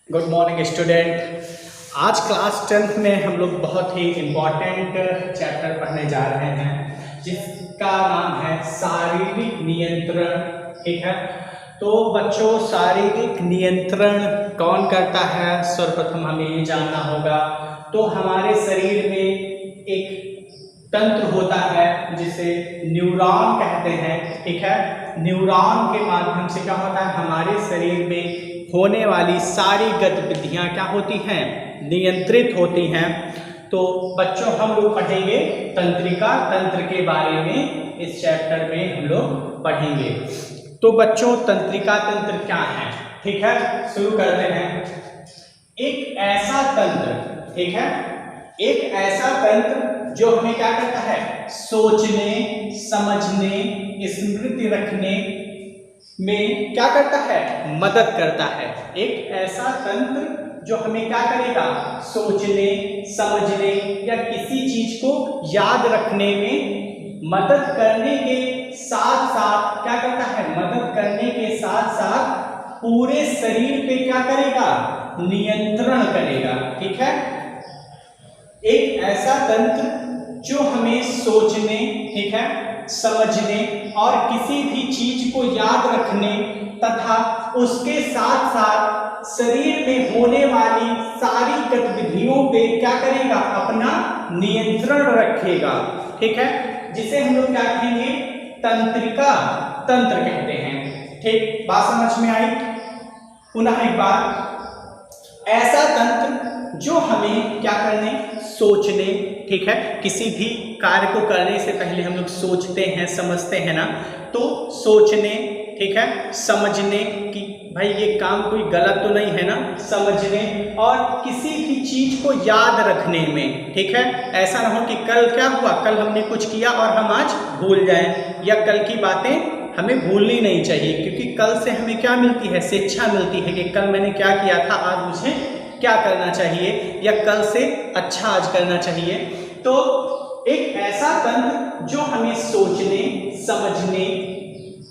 Good morning student. आज class 10th में हम लोग बहुत ही इम्पॉर्टेंट चैप्टर पढ़ने जा रहे हैं जिसका नाम है शारीरिक नियंत्रण। ठीक है, तो बच्चों शारीरिक नियंत्रण कौन करता है सर्वप्रथम हमें ये जानना होगा। तो हमारे शरीर में एक तंत्र होता है जिसे न्यूरॉन कहते हैं। ठीक है, न्यूरॉन के माध्यम से क्या होता है, हमारे शरीर में होने वाली सारी गतिविधियां क्या होती हैं, नियंत्रित होती हैं। तो बच्चों हम लोग पढ़ेंगे तंत्रिका तंत्र के बारे में, इस चैप्टर में हम लोग पढ़ेंगे। तो बच्चों तंत्रिका तंत्र क्या है, ठीक है, शुरू करते हैं। एक ऐसा तंत्र, ठीक है, एक ऐसा तंत्र जो हमें क्या करता है, सोचने, समझने, स्मृति रखने में क्या करता है, मदद करता है। एक ऐसा तंत्र जो हमें क्या करेगा, सोचने, समझने या किसी चीज को याद रखने में मदद करने के साथ साथ क्या करता है, मदद करने के साथ साथ पूरे शरीर पे क्या करेगा, नियंत्रण करेगा। ठीक है, एक ऐसा तंत्र जो हमें सोचने, ठीक है, समझने और किसी भी चीज को याद रखने तथा उसके साथ साथ शरीर में होने वाली सारी गतिविधियों पे क्या करेगा, अपना नियंत्रण रखेगा। ठीक है, जिसे हम लोग क्या कहेंगे, तंत्रिका तंत्र कहते हैं। ठीक, बात समझ में आई। पुनः एक बार, ऐसा तंत्र जो हमें क्या करने, सोचने, ठीक है, किसी भी कार्य को करने से पहले हम लोग सोचते हैं, समझते हैं ना, तो सोचने, ठीक है, समझने कि भाई ये काम कोई गलत तो नहीं है ना, समझने और किसी भी चीज को याद रखने में। ठीक है, ऐसा ना हो कि कल क्या हुआ, कल हमने कुछ किया और हम आज भूल जाएं, या कल की बातें हमें भूलनी नहीं चाहिए, क्योंकि कल से हमें क्या मिलती है, शिक्षा मिलती है कि कल मैंने क्या किया था, आज मुझे क्या करना चाहिए, या कल से अच्छा आज करना चाहिए। तो एक ऐसा तंत्र जो हमें सोचने, समझने,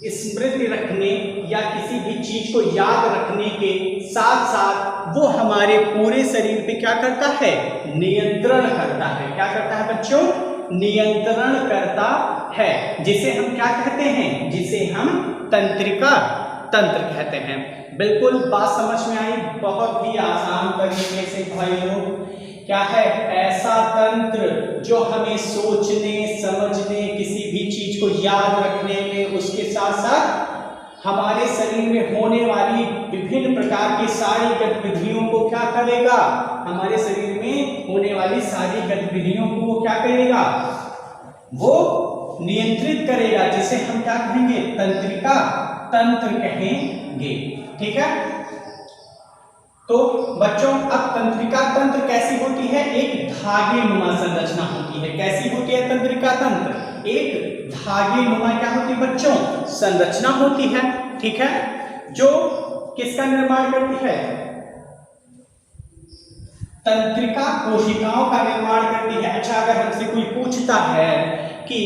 स्मृति रखने या किसी भी चीज को याद रखने के साथ साथ वो हमारे पूरे शरीर पे क्या करता है, नियंत्रण करता है। क्या करता है बच्चों, नियंत्रण करता है, जिसे हम क्या कहते हैं, जिसे हम तंत्रिका तंत्र कहते हैं। बिल्कुल बात समझ में आई, बहुत ही आसान तरीके से भाई लोग। क्या है, ऐसा तंत्र जो हमें सोचने, समझने, किसी भी चीज को याद रखने में, उसके साथ साथ हमारे शरीर में होने वाली विभिन्न प्रकार की सारी गतिविधियों को क्या करेगा, हमारे शरीर में होने वाली सारी गतिविधियों को वो क्या करेगा, वो नियंत्रित करेगा, जिसे हम क्या कहेंगे, तंत्रिका तंत्र कहेंगे। ठीक है, तो बच्चों अब तंत्रिका तंत्र कैसी होती है, एक धागे नुमा संरचना होती है। कैसी होती है तंत्रिका तंत्र, एक धागे नुमा क्या होती है बच्चों, संरचना होती है। ठीक है, जो किसका निर्माण करती है, तंत्रिका कोशिकाओं का निर्माण करती है। अच्छा, अगर हमसे कोई पूछता है कि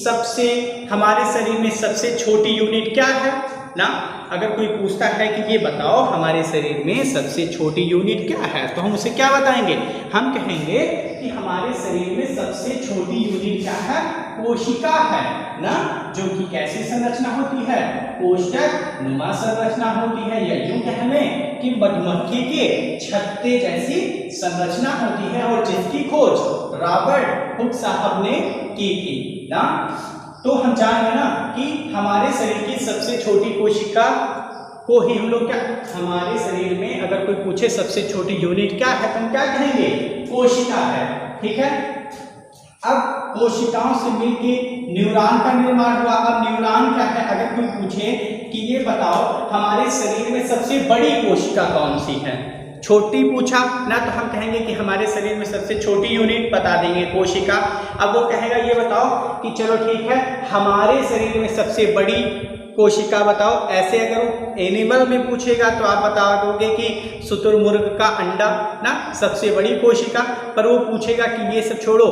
सबसे हमारे शरीर में सबसे छोटी यूनिट क्या है ना, अगर कोई पूछता है कि ये बताओ हमारे शरीर में सबसे छोटी यूनिट क्या है, तो हम उसे क्या बताएंगे, हम कहेंगे कि हमारे शरीर में सबसे छोटी यूनिट क्या है, कोशिका है ना, जो कि कैसी संरचना होती है, कोष्ठक नुमा संरचना होती है, या यूं कह लें कि मधुमक्खी के छत्ते जैसी संरचना होती है, और जिसकी खोज रॉबर्ट हुक साहब ने की थी ना। तो हम जान गए ना कि हमारे शरीर की सबसे छोटी कोशिका को ही हम लोग क्या, हमारे शरीर में अगर कोई पूछे सबसे छोटी यूनिट क्या है, तो हम क्या कहेंगे, कोशिका है। ठीक है, अब कोशिकाओं से मिलकर न्यूरॉन का निर्माण हुआ। अब न्यूरॉन क्या है, अगर कोई पूछे कि ये बताओ हमारे शरीर में सबसे बड़ी कोशिका कौन सी है, छोटी पूछा ना, तो हम कहेंगे कि हमारे शरीर में सबसे छोटी यूनिट बता देंगे, कोशिका। अब वो कहेगा ये बताओ कि चलो ठीक है, हमारे शरीर में सबसे बड़ी कोशिका बताओ। ऐसे अगर एनिमल में पूछेगा तो आप बता दोगे कि शुतुरमुर्ग का अंडा ना सबसे बड़ी कोशिका, पर वो पूछेगा कि ये सब छोड़ो,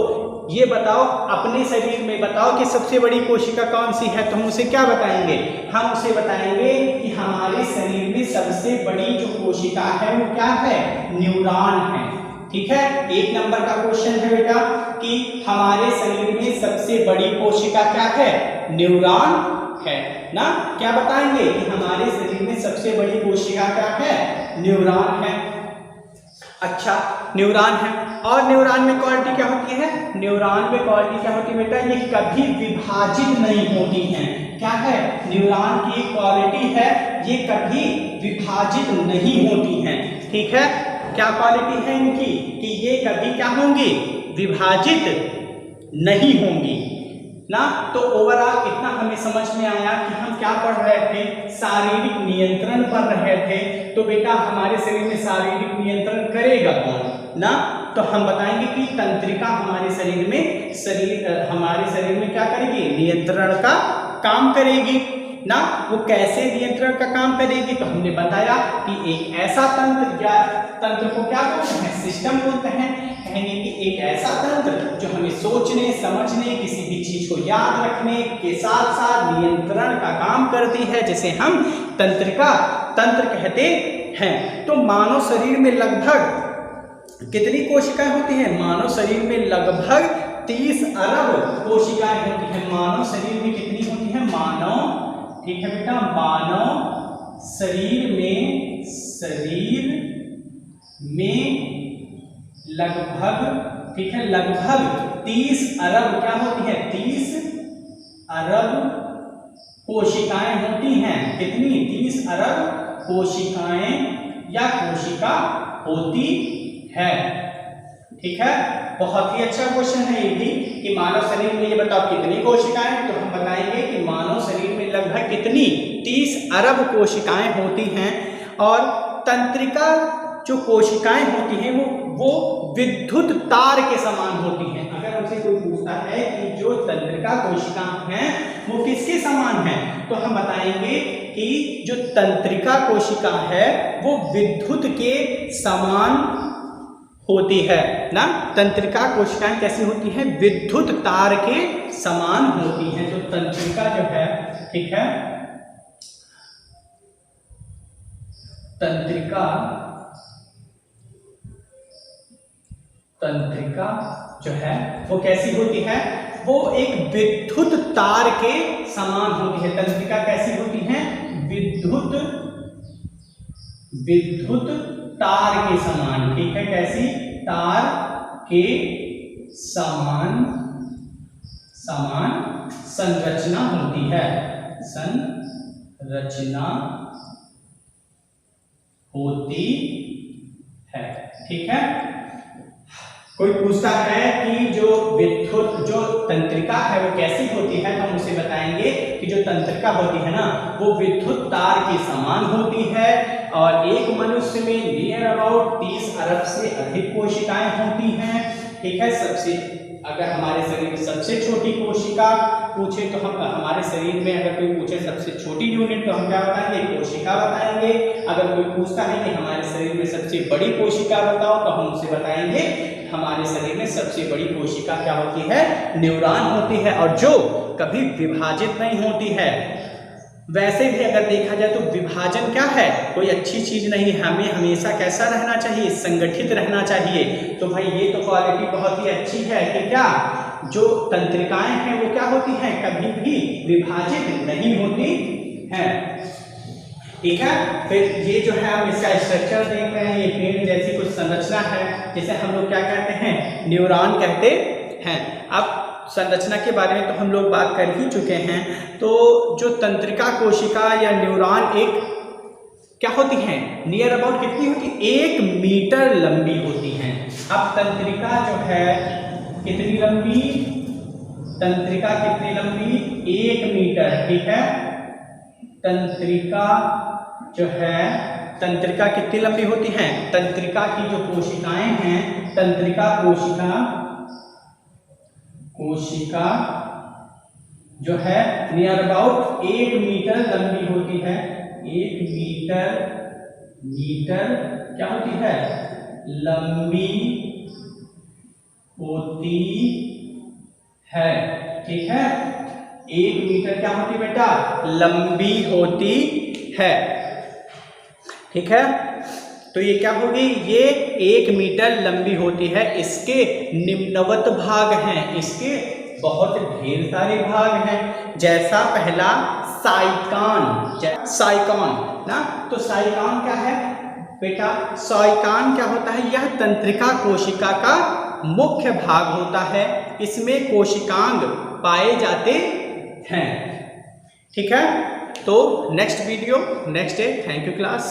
ये बताओ अपने शरीर में बताओ कि सबसे बड़ी कोशिका कौन सी है, तो हम उसे क्या बताएंगे? हम उसे बताएंगे कि हमारे शरीर में सबसे बड़ी जो कोशिका है वो क्या है? न्यूरॉन है। ठीक है, 1 नंबर का क्वेश्चन है बेटा कि हमारे शरीर में सबसे बड़ी कोशिका क्या है? न्यूरॉन है ना। क्या बताएंगे कि हमारे शरीर में सबसे बड़ी कोशिका क्या है? न्यूरॉन है। अच्छा, न्यूरॉन है और न्यूरॉन में क्वालिटी क्या होती है? न्यूरॉन में क्वालिटी क्या होती है बेटा? ये कभी विभाजित नहीं होती हैं। क्या है? न्यूरॉन की क्वालिटी है ये कभी विभाजित नहीं होती हैं। ठीक है, क्या क्वालिटी है इनकी? कि ये कभी क्या होंगी? विभाजित नहीं होंगी ना। तो ओवरऑल इतना हमें समझ में आया कि हम क्या पढ़ रहे थे? शारीरिक नियंत्रण पढ़ रहे थे। तो बेटा हमारे शरीर में शारीरिक नियंत्रण करेगा कौन ना? तो हम बताएंगे कि तंत्रिका हमारे शरीर में हमारे शरीर में क्या करेगी? नियंत्रण का काम करेगी ना। वो कैसे नियंत्रण का काम करेगी? तो हमने बताया कि एक ऐसा तंत्र, या तंत्र को क्या बोलते हैं? सिस्टम बोलते हैं। कहेंगे कि एक ऐसा तंत्र जो हमें सोचने समझने किसी भी चीज को याद रखने के साथ साथ नियंत्रण का काम करती है, जिसे हम तंत्रिका तंत्र कहते हैं। तो मानव शरीर में लगभग कितनी कोशिकाएं होती हैं? मानव शरीर में लगभग 30 अरब कोशिकाएं होती हैं। मानव शरीर में कितनी होती हैं? मानव, ठीक है बेटा, मानव शरीर में लगभग, ठीक है, लगभग 30 अरब क्या होती है? 30 अरब कोशिकाएं होती हैं। कितनी? 30 अरब कोशिकाएं या कोशिका होती है। ठीक है, बहुत ही अच्छा क्वेश्चन है ये भी कि मानव शरीर में ये बताओ कितनी कोशिकाएं? तो हम बताएंगे कि मानव शरीर में लगभग कितनी? 30 अरब कोशिकाएं होती हैं। और तंत्रिका जो कोशिकाएं होती हैं वो विद्युत तार के समान होती हैं। अगर हमसे कोई पूछता है कि जो तंत्रिका कोशिकाएं हैं वो किसके समान हैं, तो हम बताएंगे कि जो तंत्रिका कोशिका है वो विद्युत के समान होती है ना। तंत्रिका कोशिकाएं कैसी होती हैं? विद्युत तार के समान होती हैं। तो तंत्रिका जो है, ठीक है, तंत्रिका जो है वो कैसी होती है? वो एक विद्युत तार के समान होती है। तंत्रिका कैसी होती है? विद्युत तार के समान। ठीक है, कैसी? तार के समान संरचना होती है। संरचना होती है। ठीक है, कोई पूछता है कि जो तंत्रिका है वो कैसी होती है, तो हम उसे बताएंगे कि जो तंत्रिका होती है ना वो विद्युत तार के समान होती है। और एक मनुष्य में नियर अबाउट 30 अरब से अधिक कोशिकाएं होती हैं। ठीक है, अगर हमारे शरीर में सबसे छोटी कोशिका पूछे तो हम हमारे शरीर में अगर कोई पूछे सबसे छोटी यूनिट तो हम क्या बताएंगे? कोशिका बताएंगे। अगर कोई पूछता है कि हमारे शरीर में सबसे बड़ी कोशिका बताओ तो हम उसे बताएंगे हमारे शरीर में सबसे बड़ी कोशिका क्या होती है? न्यूरॉन होती है, और जो कभी विभाजित नहीं होती है। वैसे भी अगर देखा जाए तो विभाजन क्या है? कोई अच्छी चीज नहीं है। हमें हमेशा कैसा रहना चाहिए? संगठित रहना चाहिए। तो भाई ये तो क्वालिटी बहुत ही अच्छी है कि क्या जो तंत्रिकाएं हैं वो क्या होती हैं? कभी भी विभाजित नहीं होती हैं। ठीक है, फिर ये जो है हम इसका स्ट्रक्चर देख रहे हैं, ये पेड़ जैसी कुछ संरचना है जिसे हम लोग क्या कहते हैं? न्यूरॉन कहते हैं। अब संरचना के बारे में तो हम लोग बात कर ही चुके हैं। तो जो तंत्रिका कोशिका या न्यूरॉन एक क्या होती हैं? नियर अबाउट कितनी होती? 1 मीटर लंबी होती हैं। अब तंत्रिका जो है कितनी लंबी? तंत्रिका कितनी लंबी? 1 मीटर। ठीक है, तंत्रिका जो है, तंत्रिका कितनी लंबी होती हैं? तंत्रिका की जो कोशिकाएं हैं, तंत्रिका कोशिका जो है नियर अबाउट 1 मीटर लंबी होती है। 1 मीटर क्या होती है? लंबी होती है। ठीक है, 1 मीटर क्या होती बेटा? लंबी होती है। ठीक है, तो ये क्या होगी? ये 1 मीटर लंबी होती है। इसके निम्नवत भाग हैं, इसके बहुत ढेर सारे भाग हैं। जैसा पहला साइकान, साइकान ना, तो साइकान क्या है बेटा? साइकान क्या होता है? यह तंत्रिका कोशिका का मुख्य भाग होता है। इसमें कोशिकांग पाए जाते हैं। ठीक है, तो next video next day. Thank you class.